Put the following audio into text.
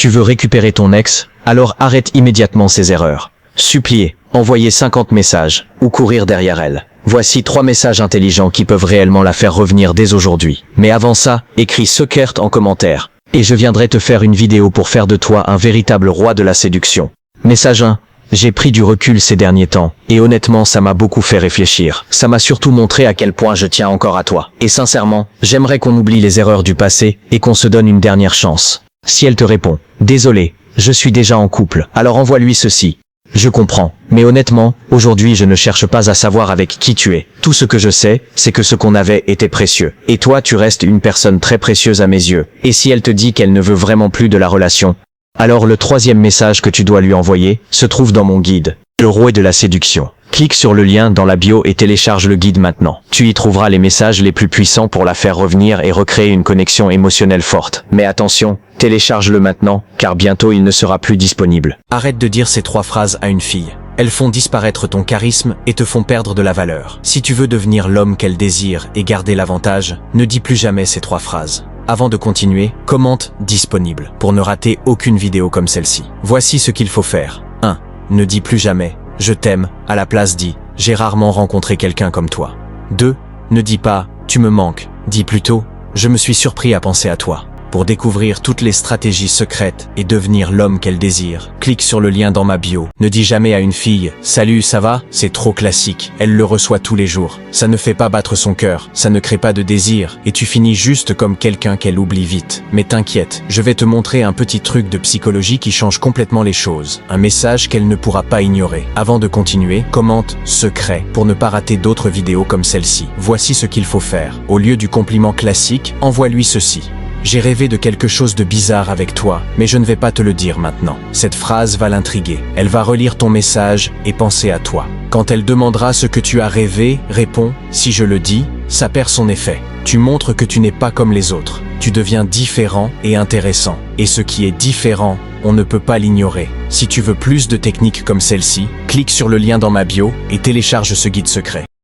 Tu veux récupérer ton ex? Alors arrête immédiatement ces erreurs. Supplier, envoyer 50 messages, ou courir derrière elle. Voici 3 messages intelligents qui peuvent réellement la faire revenir dès aujourd'hui. Mais avant ça, écris Secret en commentaire. Et je viendrai te faire une vidéo pour faire de toi un véritable roi de la séduction. Message 1. J'ai pris du recul ces derniers temps, et honnêtement ça m'a beaucoup fait réfléchir. Ça m'a surtout montré à quel point je tiens encore à toi. Et sincèrement, j'aimerais qu'on oublie les erreurs du passé, et qu'on se donne une dernière chance. Si elle te répond, désolé, je suis déjà en couple, alors envoie-lui ceci. Je comprends, mais honnêtement, aujourd'hui je ne cherche pas à savoir avec qui tu es. Tout ce que je sais, c'est que ce qu'on avait était précieux. Et toi tu restes une personne très précieuse à mes yeux. Et si elle te dit qu'elle ne veut vraiment plus de la relation, alors le 3e message que tu dois lui envoyer se trouve dans mon guide, le roi de la séduction. Clique sur le lien dans la bio et télécharge le guide maintenant. Tu y trouveras les messages les plus puissants pour la faire revenir et recréer une connexion émotionnelle forte. Mais attention, télécharge-le maintenant, car bientôt il ne sera plus disponible. Arrête de dire ces 3 phrases à une fille. Elles font disparaître ton charisme et te font perdre de la valeur. Si tu veux devenir l'homme qu'elle désire et garder l'avantage, ne dis plus jamais ces 3 phrases. Avant de continuer, commente « Disponible » pour ne rater aucune vidéo comme celle-ci. Voici ce qu'il faut faire. 1. Ne dis plus jamais « Je t'aime », à la place dis « J'ai rarement rencontré quelqu'un comme toi ». 2. Ne dis pas « Tu me manques », dis plutôt « Je me suis surpris à penser à toi ». Pour découvrir toutes les stratégies secrètes et devenir l'homme qu'elle désire, clique sur le lien dans ma bio. Ne dis jamais à une fille « Salut, ça va ?» C'est trop classique. Elle le reçoit tous les jours. Ça ne fait pas battre son cœur, ça ne crée pas de désir, et tu finis juste comme quelqu'un qu'elle oublie vite. Mais t'inquiète, je vais te montrer un petit truc de psychologie qui change complètement les choses. Un message qu'elle ne pourra pas ignorer. Avant de continuer, commente « Secret » pour ne pas rater d'autres vidéos comme celle-ci. Voici ce qu'il faut faire. Au lieu du compliment classique, envoie-lui ceci. J'ai rêvé de quelque chose de bizarre avec toi, mais je ne vais pas te le dire maintenant. Cette phrase va l'intriguer. Elle va relire ton message et penser à toi. Quand elle demandera ce que tu as rêvé, réponds « Si je le dis, ça perd son effet ». Tu montres que tu n'es pas comme les autres. Tu deviens différent et intéressant. Et ce qui est différent, on ne peut pas l'ignorer. Si tu veux plus de techniques comme celle-ci, clique sur le lien dans ma bio et télécharge ce guide secret.